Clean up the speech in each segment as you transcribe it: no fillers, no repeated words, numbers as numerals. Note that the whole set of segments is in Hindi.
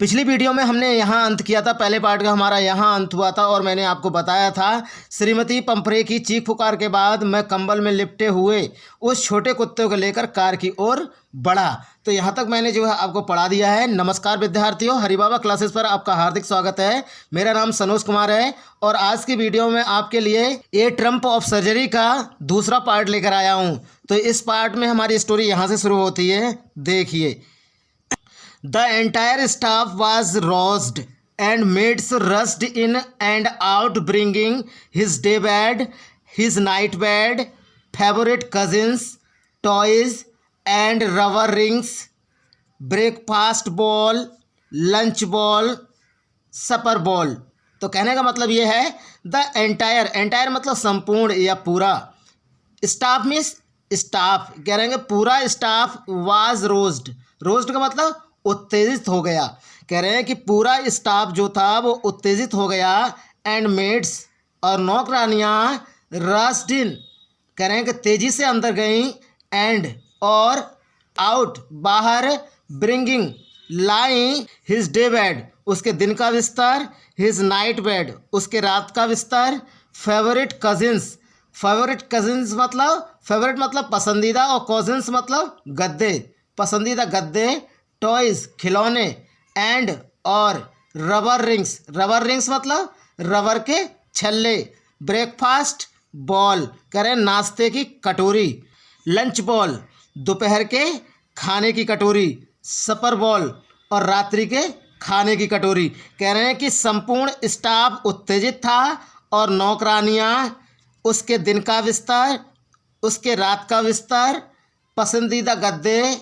पिछली वीडियो में हमने यहाँ अंत किया था, पहले पार्ट का हमारा यहाँ अंत हुआ था और मैंने आपको बताया था श्रीमती पंपरे की चीख पुकार के बाद मैं कंबल में लिपटे हुए उस छोटे कुत्ते को लेकर कार की ओर बढ़ा। तो यहाँ तक मैंने जो है आपको पढ़ा दिया है। नमस्कार विद्यार्थियों, हरिबाबा क्लासेस पर आपका हार्दिक स्वागत है। मेरा नाम सनोज कुमार है और आज की वीडियो में आपके लिए ए ट्रम्प ऑफ सर्जरी का दूसरा पार्ट लेकर आया हूँ। तो इस पार्ट में हमारी स्टोरी यहाँ से शुरू होती है, देखिए। The entire staff was roused and maids rushed in and out bringing his day bed, his night bed, favorite cousins, toys and rubber rings, breakfast bowl, lunch bowl, supper bowl। तो कहने का मतलब ये है द एंटायर मतलब संपूर्ण या पूरा। स्टाफ मीन्स स्टाफ, कह रहे हैं पूरा स्टाफ वाज रोज्ड का मतलब उत्तेजित हो गया। कह रहे हैं कि पूरा स्टाफ जो था वो उत्तेजित हो गया। एंड मेड्स और नौकरानियाँ रश्ड इन, कह रहे हैं कि तेज़ी से अंदर गई। एंड और आउट बाहर, ब्रिंगिंग लाई हिज डे बेड उसके दिन का बिस्तर, हिज नाइट बेड उसके रात का बिस्तर, फेवरेट कजिन्स मतलब पसंदीदा और कजिन्स मतलब गद्दे, पसंदीदा गद्दे, टॉयज़ खिलौने, एंड और रबर रिंग्स मतलब रबर के छल्ले, ब्रेकफास्ट बॉल करें नाश्ते की कटोरी, लंच बॉल दोपहर के खाने की कटोरी, सपर बॉल और रात्रि के खाने की कटोरी। कह रहे हैं कि संपूर्ण स्टाफ उत्तेजित था और नौकरानियाँ उसके दिन का बिस्तर, उसके रात का बिस्तर, पसंदीदा गद्दे,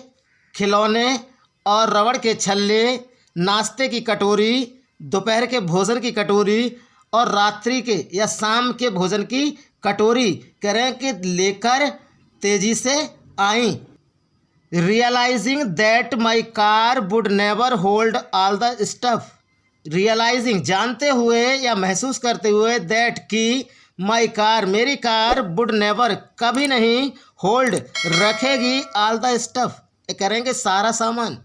खिलौने और रबड़ के छल्ले, नाश्ते की कटोरी, दोपहर के भोजन की कटोरी और रात्रि के या शाम के भोजन की कटोरी कह रहे हैं कि लेकर तेज़ी से आई। Realising that my car would never hold all the stuff, realising जानते हुए या महसूस करते हुए दैट कि माई कार मेरी कार वुड नेवर कभी नहीं होल्ड रखेगी ऑल द स्टफ, कह रहे हैं कि सारा सामान।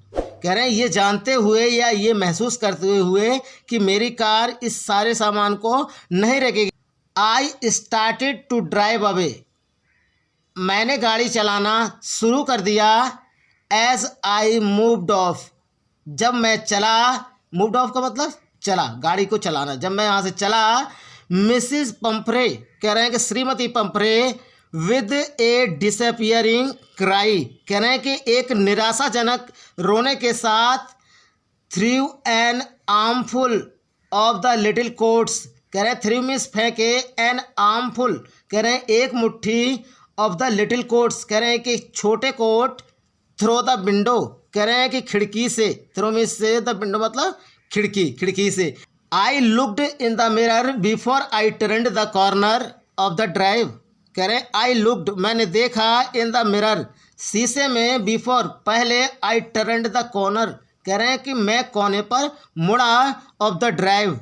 कह रहे हैं ये जानते हुए या ये महसूस करते हुए कि मेरी कार इस सारे सामान को नहीं रखेगी। I started to drive away, मैंने गाड़ी चलाना शुरू कर दिया। एज आई मूव्ड ऑफ, जब मैं चला, मूव्ड ऑफ का मतलब चला, गाड़ी को चलाना, जब मैं यहाँ से चला। मिसिज पंपरे कह रहे हैं कि Shrimati Pumphrey with a disappearing cry, कह रहे हैं कि एक निराशाजनक रोने के साथ, through an armful of the little coats, कह रहे हैं थ्रू मीन्स फेंके, एन आर्मफुल कह रहे हैं एक मुट्ठी, ऑफ द लिटिल कोट्स कह रहे हैं कि छोटे कोट, थ्रो द विंडो कह रहे हैं कि खिड़की से, थ्रो मीन्स से, द विंडो मतलब खिड़की से। I looked in the mirror before I turned the corner of the drive, कह रहे हैं आई लुक्ड मैंने देखा, इन द मिरर शीशे में, बिफोर पहले, आई टर्न्ड द कॉर्नर कह रहे हैं कि मैं कोने पर मुड़ा, ऑफ द ड्राइव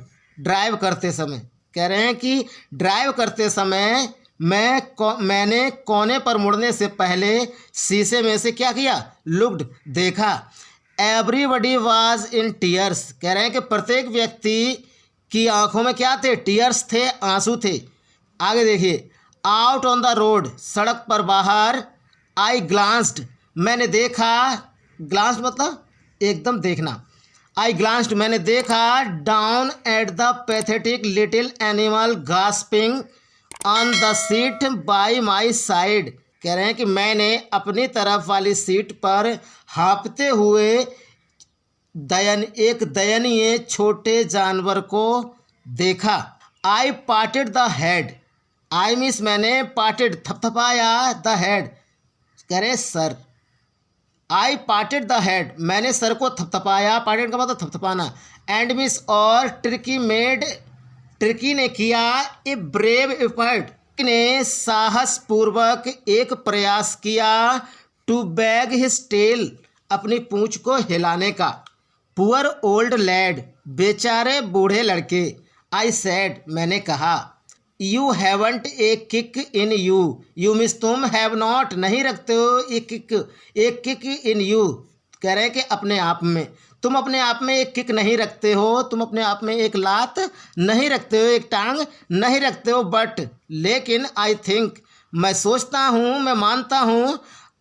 करते समय, कह रहे हैं कि ड्राइव करते समय मैंने कोने पर मुड़ने से पहले शीशे में से क्या किया, लुक्ड देखा। एवरीबडी वाज इन टीयर्स, कह रहे हैं कि प्रत्येक व्यक्ति की आंखों में क्या थे, टीयर्स थे, आंसू थे। आगे देखिए। आउट ऑन द रोड, सड़क पर बाहर। आई ग्लांस्ड, मैंने देखा, ग्लांस्ड मतलब एकदम देखना। आई ग्लांस्ड मैंने देखा, down at the pathetic little animal gasping on the seat by my side, कह रहे हैं कि मैंने अपनी तरफ वाली सीट पर हाँफते हुए एक दयनीय छोटे जानवर को देखा। I parted the head, I means मैंने, पार्टेड थपथपाया, द हेड कह रहे सर। आई पार्टेड द हेड मैंने सर को थपथपाया, पार्टेड का मतलब थपथपाना। एंड मीन्स और ट्रिकी ने किया, ए ब्रेव एफर्ट ने साहसपूर्वक एक प्रयास किया, टू बैग हिज टेल अपनी पूंछ को हिलाने का। पुअर ओल्ड लैड बेचारे बूढ़े लड़के। आई सेड मैंने कहा, you haven't a kick in you means तुम, हैव नॉट नहीं रखते हो एक किक इन यू, कह रहे हैं कि अपने आप में तुम अपने आप में एक किक नहीं रखते हो, तुम अपने आप में एक लात नहीं रखते हो, एक टांग नहीं रखते हो, बट लेकिन आई थिंक, मैं सोचता हूँ, मैं मानता हूँ,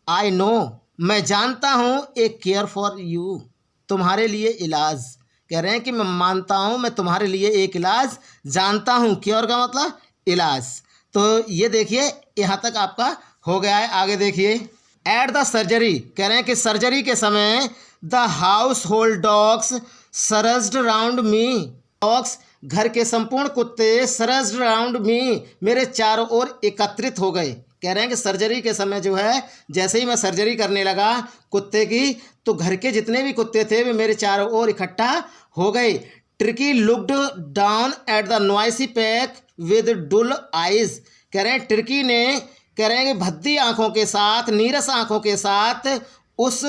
आई नो, मैं जानता हूँ, एक केयर फॉर यू, तुम्हारे लिए इलाज। कह रहे हैं कि मैं मानता हूँ, मैं तुम्हारे लिए एक इलाज जानता हूँ। क्योर का मतलब इलाज। तो ये देखिए यहाँ तक आपका हो गया है। आगे देखिए, एट द सर्जरी, कह रहे हैं कि सर्जरी के समय the household dogs surged round me, dogs घर के संपूर्ण कुत्ते सरस्ड राउंड मी, मेरे चारों ओर एकत्रित हो गए। कह रहे हैं कि सर्जरी के समय जो है, जैसे ही मैं सर्जरी करने लगा कुत्ते की, तो घर के जितने भी कुत्ते थे वे मेरे चारों ओर इकट्ठा हो गए। Tricki looked down at the noisy pack with dull eyes, कह रहे हैं ट्रिकी ने, कह रहे हैं कि भद्दी आंखों के साथ, नीरस आंखों के साथ उस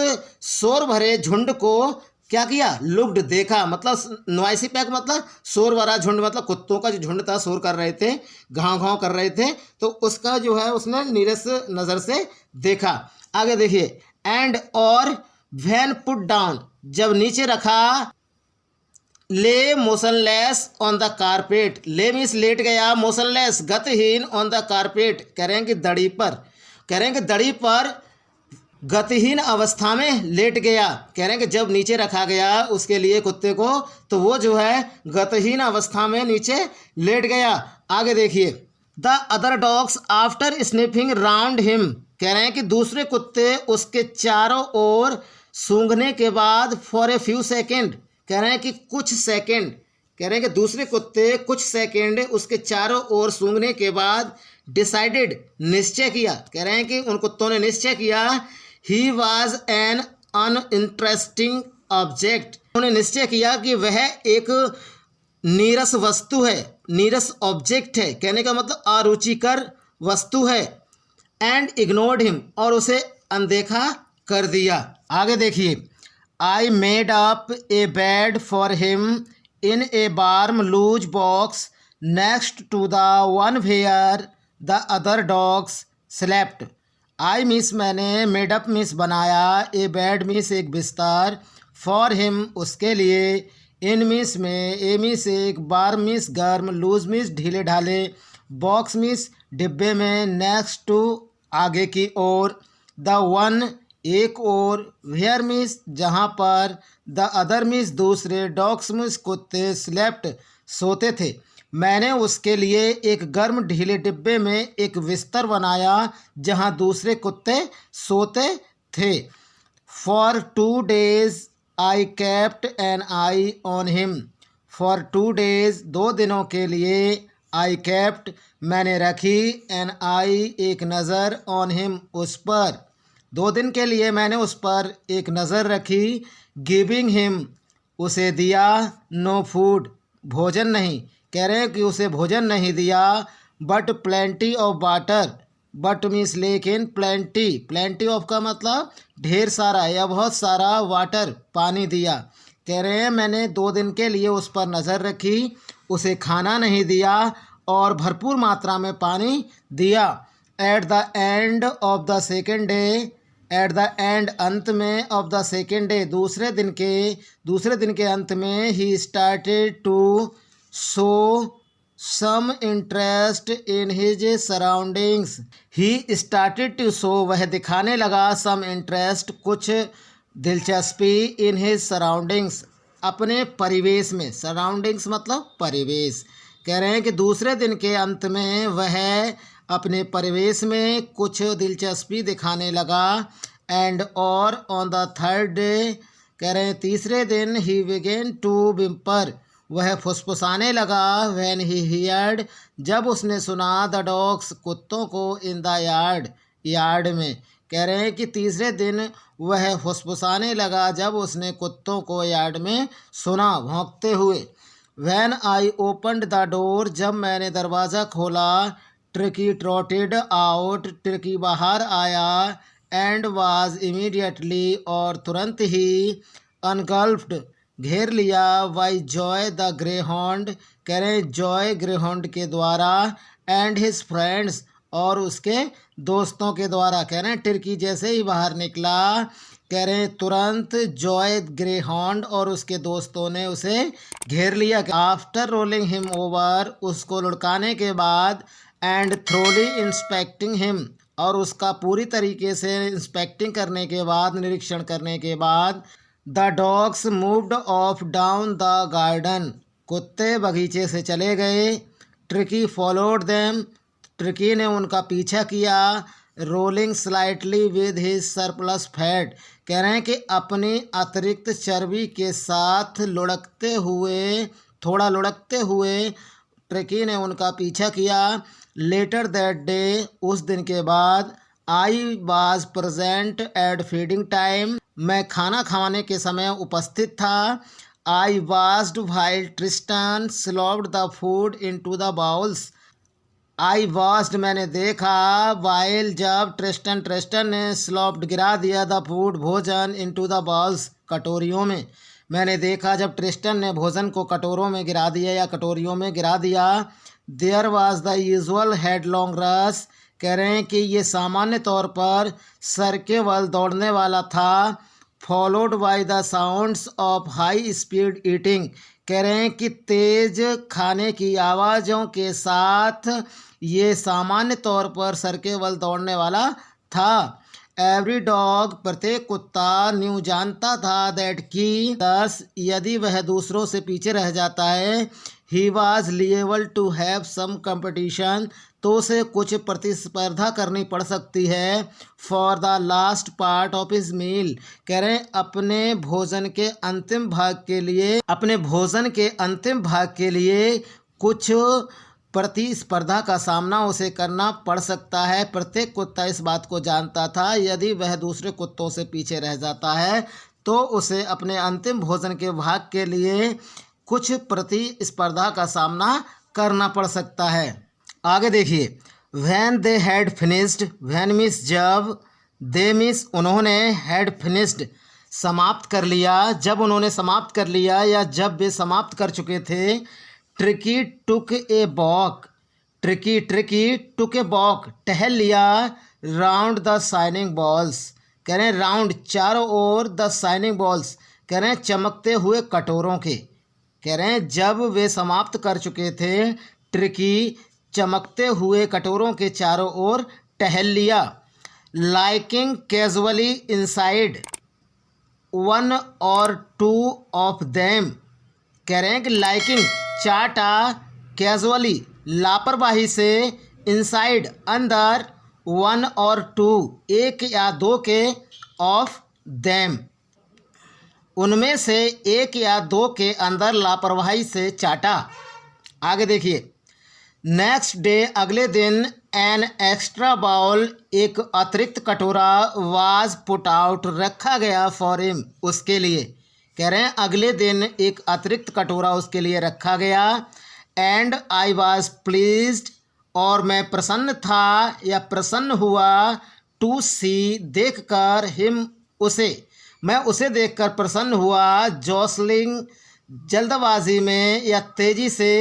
शोर भरे झुंड को क्या किया, लुक्ड देखा, मतलब नॉइसी पैक मतलब शोर भरा झुंड, मतलब कुत्तों का जो झुंड था शोर कर रहे थे, घाव घाव कर रहे थे, तो उसका जो है उसने नीरस नज़र से देखा। आगे देखिए, एंड और व्हेन पुट डाउन, जब नीचे रखा, ले मोशनलेस ऑन द कारपेट, ले मीन्स लेट गया, मोशनलेस गतिहीन, ऑन द कारपेट कह रहे हैं कि दड़ी पर, कह रहे हैं कि दड़ी पर गतिहीन अवस्था में लेट गया। कह रहे हैं कि जब नीचे रखा गया उसके लिए कुत्ते को, तो वो जो है गतिहीन अवस्था में नीचे लेट गया। आगे देखिए, the other dogs after sniffing round him, कह रहे हैं कि दूसरे कुत्ते उसके चारों ओर सूंघने के बाद, फॉर ए फ्यू सेकेंड, कह रहे हैं कि कुछ सेकेंड, कह रहे हैं कि दूसरे कुत्ते कुछ सेकेंड उसके चारों ओर सूंघने के बाद, डिसाइडेड निश्चय किया, कह रहे हैं कि उन कुत्तों ने निश्चय किया, he was an uninteresting object, उन्होंने निश्चय किया कि वह एक नीरस वस्तु है, नीरस ऑब्जेक्ट है, कहने का मतलब अरुचिकर वस्तु है। एंड इग्नोर्ड हिम, और उसे अनदेखा कर दिया। आगे देखिए, I made up a bed for him in a warm loose box next to the one where the other dogs slept. I miss मैंने, मेड अप मिस बनाया, ए बेड मिस एक बिस्तर, फॉर हिम उसके लिए, इन मिस में, ए मिस एक, वार्म मिस गर्म, लूज मिस ढीले ढाले, बॉक्स मिस डिब्बे में, नेक्स्ट टू आगे की ओर, द वन एक और, वेयर मिस जहाँ पर, द अदर मिस दूसरे, डॉग्स मिस कुत्ते, स्लेप्ट सोते थे। मैंने उसके लिए एक गर्म ढीले डिब्बे में एक बिस्तर बनाया जहाँ दूसरे कुत्ते सोते थे। For 2 days I kept an eye on him, for 2 days 2 दिनों के लिए, आई केप्ट मैंने रखी, एन आई एक नज़र, ऑन हिम उस पर, 2 दिन के लिए मैंने उस पर एक नज़र रखी, गिविंग हिम उसे दिया, नो फूड भोजन नहीं, कह रहे हैं कि उसे भोजन नहीं दिया, but plenty of water, but means लेकिन, प्लेंटी, प्लेंटी ऑफ का मतलब ढेर सारा या बहुत सारा, वाटर पानी दिया। कह रहे हैं मैंने 2 दिन के लिए उस पर नज़र रखी, उसे खाना नहीं दिया और भरपूर मात्रा में पानी दिया। At the end of the second day, at the end अंत में, ऑफ द सेकेंड डे दूसरे दिन के अंत में, he started to show some interest in his surroundings, he started to show वह दिखाने लगा, सम इंटरेस्ट कुछ दिलचस्पी, इन हिज सराउंडिंग्स अपने परिवेश में, सराउंडिंग्स मतलब परिवेश। कह रहे हैं कि दूसरे दिन के अंत में वह अपने परिवेश में कुछ दिलचस्पी दिखाने लगा। एंड और ऑन द थर्ड डे, कह रहे हैं तीसरे दिन, ही बिगेन टू विम्पर वह फुसफुसाने लगा, व्हेन ही हियर्ड जब उसने सुना, द डॉग्स कुत्तों को, इन द यार्ड यार्ड में। कह रहे हैं कि तीसरे दिन वह फुसफुसाने लगा जब उसने कुत्तों को यार्ड में सुना भौंकते हुए। When I opened the door जब मैंने दरवाज़ा खोला, ट्रिकी ट्रॉटेड आउट ट्रिकी बाहर आया, एंड वाज इमीडिएटली और तुरंत ही, अनगल्फ्ड घेर लिया, बाई जॉय द ग्रेहॉन्ड कह रहे हैं जॉय ग्रेहॉन्ड के द्वारा, एंड हिज फ्रेंड्स और उसके दोस्तों के द्वारा। कह रहे हैं टिर्की जैसे ही बाहर निकला, कह रहे हैं तुरंत जॉय ग्रेहाउंड और उसके दोस्तों ने उसे घेर लिया। आफ्टर रोलिंग हिम ओवर, उसको लुढ़काने के बाद, एंड थ्रोली इंस्पेक्टिंग हिम, और उसका पूरी तरीके से इंस्पेक्टिंग करने के बाद, निरीक्षण करने के बाद, the dogs moved of down the garden, कुत्ते बगीचे से चले गए। ट्रिकी फॉलोड देम, ट्रिकी ने उनका पीछा किया। Rolling slightly with his surplus fat, कह रहे हैं कि अपनी अतिरिक्त चर्बी के साथ लुढ़कते हुए, थोड़ा लुढ़कते हुए ट्रिकी ने उनका पीछा किया। लेटर दैट डे, उस दिन के बाद, I was present at feeding time, मैं खाना खाने के समय उपस्थित था। I watched while Tristan slopped the food into the bowls, I watched मैंने देखा, वाइल जब ट्रिस्टन ने स्लॉप्ड गिरा दिया, द फूड भोजन, इनटू द बाउल्स कटोरियों में, मैंने देखा जब ट्रिस्टन ने भोजन को कटोरों में गिरा दिया या कटोरियों में गिरा दिया। There was the usual headlong rush, कह रहे हैं कि ये सामान्य तौर पर सर के बल दौड़ने वाला था। Followed by the sounds of high speed eating, कह रहे हैं कि तेज खाने की आवाज़ों के साथ ये सामान्य तौर पर सर के बल दौड़ने वाला था। एवरी डॉग, प्रत्येक कुत्ता, न्यू जानता था, दैट की दस, यदि वह दूसरों से पीछे रह जाता है, he was liable to have some competition, तो उसे कुछ प्रतिस्पर्धा करनी पड़ सकती है। For the last part of his meal, कह रहे हैं अपने भोजन के अंतिम भाग के लिए, अपने भोजन के अंतिम भाग के लिए कुछ प्रतिस्पर्धा का सामना उसे करना पड़ सकता है। प्रत्येक कुत्ता इस बात को जानता था, यदि वह दूसरे कुत्तों से पीछे रह जाता है तो उसे अपने अंतिम भोजन के भाग के लिए कुछ प्रतिस्पर्धा का सामना करना पड़ सकता है। आगे देखिए, when they had finished, when means जब, दे मीन्स उन्होंने, हैड फिनिश्ड समाप्त कर लिया, जब उन्होंने समाप्त कर लिया या जब वे समाप्त कर चुके थे। Tricky took a walk, tricky took a walk, टहल लिया। राउंड द शाइनिंग बॉल्स, कह रहे हैं राउंड चारों ओर, द शाइनिंग बॉल्स, कह रहे हैं चमकते हुए कटोरों के, कह रहे हैं जब वे समाप्त कर चुके थे, ट्रिकी चमकते हुए कटोरों के चारों ओर टहल लिया। लाइकिंग कैजुअली इनसाइड वन और टू ऑफ देम, कह रहे हैं कि लाइकिंग चाटा, कैजुअली लापरवाही से, इनसाइड अंदर, वन और टू एक या दो के, ऑफ देम उनमें से एक या दो के अंदर लापरवाही से चाटा। आगे देखिए, नेक्स्ट डे, अगले दिन, एन एक्स्ट्रा बाउल, एक अतिरिक्त कटोरा, वाज पुट आउट, रखा गया, फॉर हिम, उसके लिए, कह रहे हैं अगले दिन एक अतिरिक्त कटोरा उसके लिए रखा गया। एंड आई वाज प्लीज्ड, और मैं प्रसन्न था या प्रसन्न हुआ, टू सी, देखकर, हिम, उसे, मैं उसे देखकर प्रसन्न हुआ। जॉसलिंग, जल्दबाजी में या तेजी से,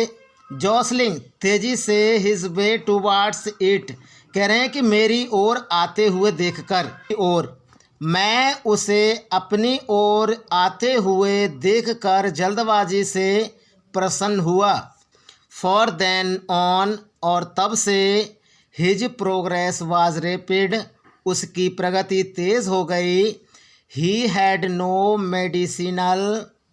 जॉसलिंग, तेजी से, हिज वे टूवार्ड्स इट, कह रहे हैं कि मेरी ओर आते हुए देखकर, और मैं उसे अपनी ओर आते हुए देखकर जल्दबाजी से प्रसन्न हुआ। फॉर देन ऑन, और तब से, हिज प्रोग्रेस वाज रैपिड, उसकी प्रगति तेज़ हो गई। He had no medicinal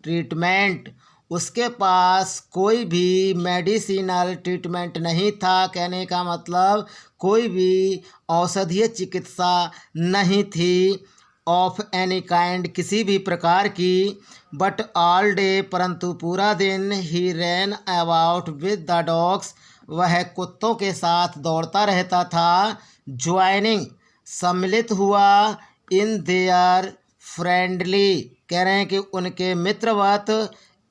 treatment, उसके पास कोई भी मेडिसिनल ट्रीटमेंट नहीं था, कहने का मतलब कोई भी औषधीय चिकित्सा नहीं थी। ऑफ एनी काइंड, किसी भी प्रकार की। बट ऑल डे, परंतु पूरा दिन, ही रैन अबाउट विद द डॉग्स, वह कुत्तों के साथ दौड़ता रहता था। ज्वाइनिंग, सम्मिलित हुआ। इन देयर फ्रेंडली, कह रहे हैं कि उनके मित्रवत,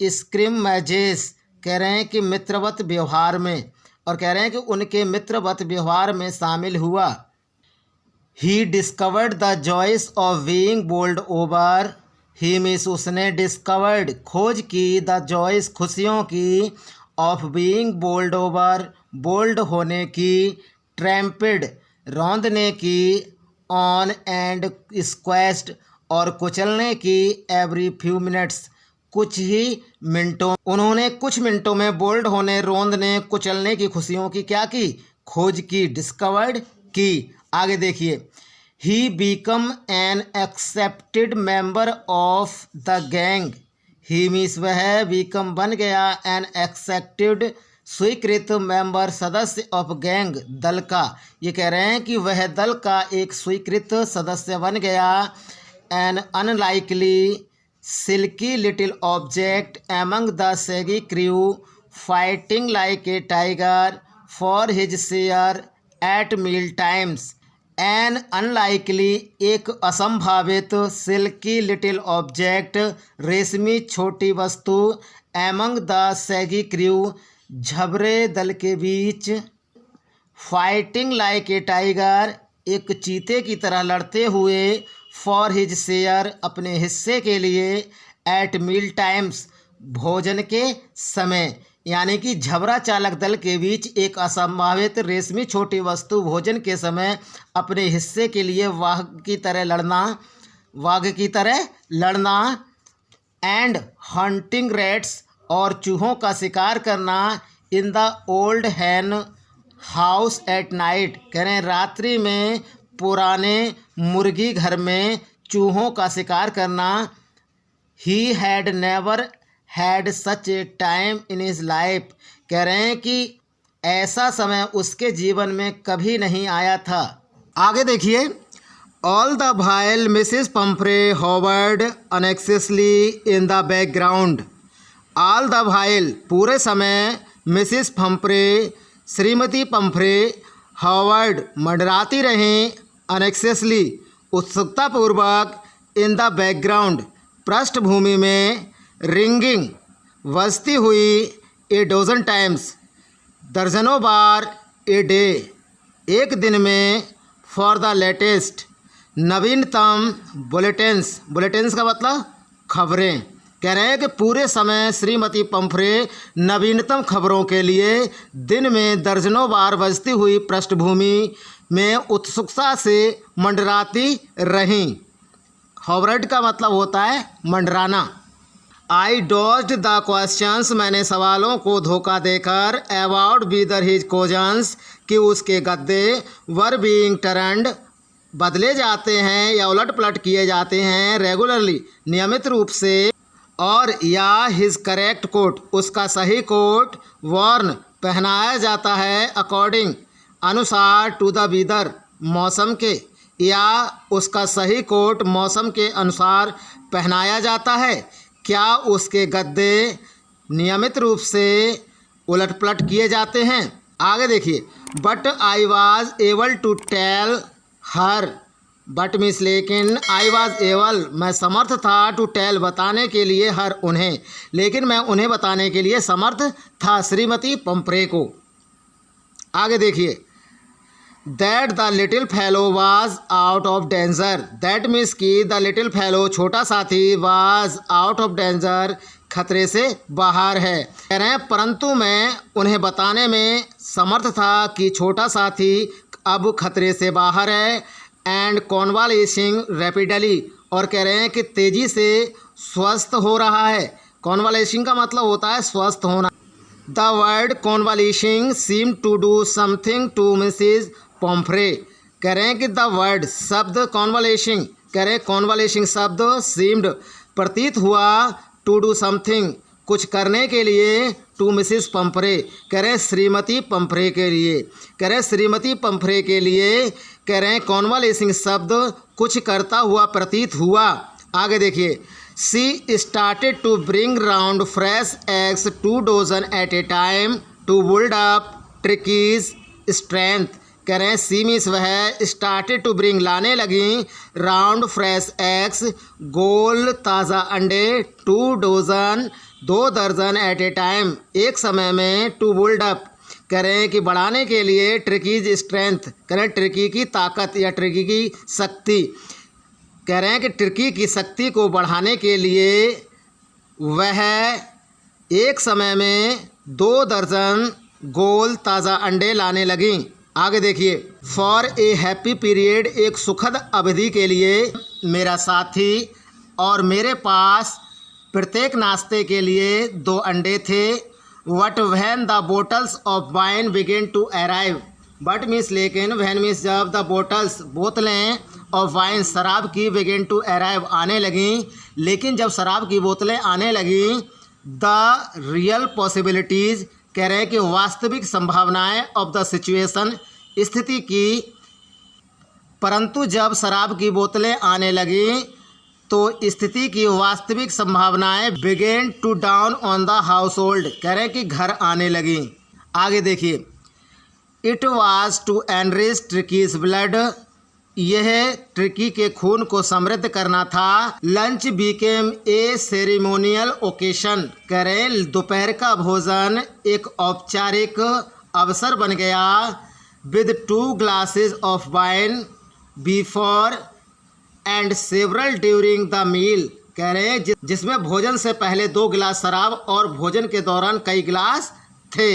स्क्रिम मैजेस, कह रहे हैं कि मित्रवत व्यवहार में, और कह रहे हैं कि उनके मित्रवत व्यवहार में शामिल हुआ। He discovered the joys of being bowled over, he means उसने, डिस्कवर्ड, खोज की, द जॉयस, खुशियों की, of being bowled over, bowled होने की, ट्रैम्पेड, रौंदने की, ऑन एंड स्क्वैश्ड, और कुचलने की एवरी फ्यू मिनट्स, कुछ ही मिनटों। उन्होंने कुछ मिनटों में बोल्ड होने, रोंदने, कुचलने की खुशियों की क्या की, खोज की, डिस्कवर्ड की। आगे देखिए, he become an accepted member of the gang. He means वह, बीकम बन गया, एन एक्सेप्टेड स्वीकृत, मेंबर सदस्य, ऑफ गैंग दल का। ये कह रहे हैं कि वह दल का एक स्वीकृत सदस्य बन गया। An unlikely silky little object among the shaggy crew, fighting like a tiger for his share at meal times. An unlikely, एक असंभावित, सिल्की लिटिल ऑब्जेक्ट, रेशमी छोटी वस्तु, एमंग द सैगी क्रू, झबरे दल के बीच, फाइटिंग लाइक ए टाइगर, एक चीते की तरह लड़ते हुए, फॉर हिज शेयर, अपने हिस्से के लिए, एट मील टाइम्स, भोजन के समय। यानी कि झबरा चालक दल के बीच एक असंभावित रेशमी छोटी वस्तु भोजन के समय अपने हिस्से के लिए वाघ की तरह लड़ना, एंड हंटिंग रैट्स, और चूहों का शिकार करना, in the old hen house at night. कह रहे हैं रात्रि में पुराने मुर्गी घर में चूहों का शिकार करना। He had never had such A time in his life. कह रहे हैं कि ऐसा समय उसके जीवन में कभी नहीं आया था। आगे देखिए, all the while Mrs Pumphrey hovered अनएक्सेसली in the background. All the while, पूरे समय, Mrs Pumphrey, Shrimati Pumphrey, hovered, मंडराती रहें, अनएक्सेसली, उत्सुकतापूर्वक, इन द बैकग्राउंड, पृष्ठभूमि में, रिंगिंग, बजती हुई, ए डोजन टाइम्स, दर्जनों बार, ए डे, एक दिन में, फॉर द लेटेस्ट, नवीनतम, बुलेटिन्स, बुलेटिन्स का मतलब खबरें। कह रहे हैं कि पूरे समय श्रीमती पंफ्रे नवीनतम खबरों के लिए दिन में दर्जनों बार बजती हुई पृष्ठभूमि में उत्सुकता से मंडराती रहीं। हॉवर्ड का मतलब होता है मंडराना। आई डॉज्ड द क्वेश्चंस, मैंने सवालों को धोखा देकर, अबाउट बीदर हिज कोजन्स, कि उसके गद्दे, वर बीइंग टर्न्ड, बदले जाते हैं या उलट पलट किए जाते हैं, रेगुलरली, नियमित रूप से, और या हिज करेक्ट कोट, उसका सही कोट, वॉर्न, पहनाया जाता है, अकॉर्डिंग, अनुसार, टू द बीदर, मौसम के, या उसका सही कोट मौसम के अनुसार पहनाया जाता है। क्या उसके गद्दे नियमित रूप से उलट पलट किए जाते हैं। आगे देखिए, but I was able to tell her, but means लेकिन, आई वॉज एबल, मैं समर्थ था, टू टेल, बताने के लिए, हर, उन्हें, लेकिन मैं उन्हें बताने के लिए समर्थ था, श्रीमती पंफ्रे को। आगे देखिए, that the little fellow was out of danger, that means कि द लिटिल फेलो, छोटा साथी, वाज आउट ऑफ डेंजर, खतरे से बाहर है। कह रहे हैं परंतु मैं उन्हें बताने में समर्थ था कि छोटा साथी अब खतरे से बाहर है, एंड कॉन्वालेसिंग रैपिडली, और कह रहे हैं कि तेज़ी से स्वस्थ हो रहा है। कॉन्वालेसिंग का मतलब होता है स्वस्थ होना। The word convalescing seem to do something to Mrs Pumphrey, कह रहे हैं कि द वर्ड, शब्द, कॉन्वालेसिंग, कह रहे हैं कॉन्वालेसिंग शब्द, सीम्ड, प्रतीत हुआ, टू डू समथिंग, कुछ करने के लिए, टू मिसेस पंफ्रे, कह रहे हैं श्रीमती पंफ्रे के लिए, कह रहे हैं श्रीमती पंफ्रे के लिए, कह रहे हैं कॉन्वालेसिंग शब्द, कुछ करता हुआ प्रतीत हुआ। आगे देखिए, she started to bring round fresh eggs 2 dozen at a time to build up Tricki's strength, कह रहे हैं सी मीन्स वह, स्टार्टेड टू ब्रिंग, लाने लगी, राउंड फ्रेश एग्स, गोल ताज़ा अंडे, 2 डोजन, 2 दर्जन, एट ए टाइम, एक समय में, टू बिल्ड अप, कह रहे हैं कि बढ़ाने के लिए, ट्रिकीज स्ट्रेंथ, कह रहे हैं ट्रिकी की ताकत या ट्रिकी की शक्ति, कह रहे हैं कि ट्रिकी की शक्ति को बढ़ाने के लिए वह एक समय में 2 दर्जन गोल ताज़ा अंडे लाने लगीं। आगे देखिए, फॉर ए हैप्पी पीरियड, एक सुखद अवधि के लिए, मेरा साथी और मेरे पास प्रत्येक नाश्ते के लिए 2 अंडे थे। But when the bottles of wine began to arrive. But means लेकिन, वैन मीन्स जब, द बोटल्स बोतलें, ऑफ वाइन शराब की, बिगेन टू अराइव आने लगीं, लेकिन जब शराब की बोतलें आने लगीं, द रियल पॉसिबिलिटीज़ कह रहे हैं कि वास्तविक संभावनाएं ऑफ द सिचुएशन, स्थिति की, परंतु जब शराब की बोतलें आने लगीं तो स्थिति की वास्तविक संभावनाएं began to dawn on the household, कह रहे हैं कि घर आने लगी। आगे देखिए, it was to enrich Tricki's blood, यह ट्रिकी के खून को समृद्ध करना था। Lunch became a ceremonial occasion, कह रहे हैं दोपहर का भोजन एक औपचारिक अवसर बन गया। With 2 glasses of wine before and several during the meal, कह रहे हैं जिसमें भोजन से पहले 2 गिलास शराब और भोजन के दौरान कई गिलास थे।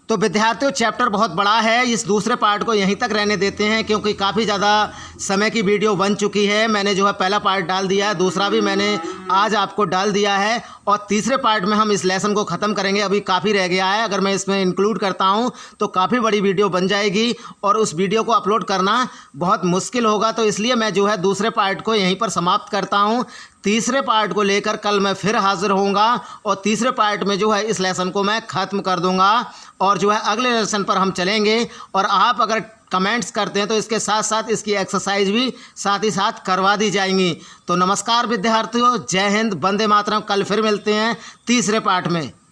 तो विद्यार्थियों, चैप्टर बहुत बड़ा है, इस दूसरे पार्ट को यहीं तक रहने देते हैं क्योंकि काफ़ी ज़्यादा समय की वीडियो बन चुकी है। मैंने जो है पहला पार्ट डाल दिया है, दूसरा भी मैंने आज आपको डाल दिया है और तीसरे पार्ट में हम इस लेसन को ख़त्म करेंगे। अभी काफ़ी रह गया है, अगर मैं इसमें इंक्लूड करता हूं तो काफ़ी बड़ी वीडियो बन जाएगी और उस वीडियो को अपलोड करना बहुत मुश्किल होगा। तो इसलिए मैं जो है दूसरे पार्ट को यहीं पर समाप्त करता हूँ। तीसरे पार्ट को लेकर कल मैं फिर हाजिर होऊंगा और तीसरे पार्ट में जो है इस लेसन को मैं ख़त्म कर दूंगा और जो है अगले लेसन पर हम चलेंगे। और आप अगर कमेंट्स करते हैं तो इसके साथ साथ इसकी एक्सरसाइज भी साथ ही साथ करवा दी जाएंगी। तो नमस्कार विद्यार्थियों, जय हिंद, वंदे मातरम। कल फिर मिलते हैं तीसरे पार्ट में।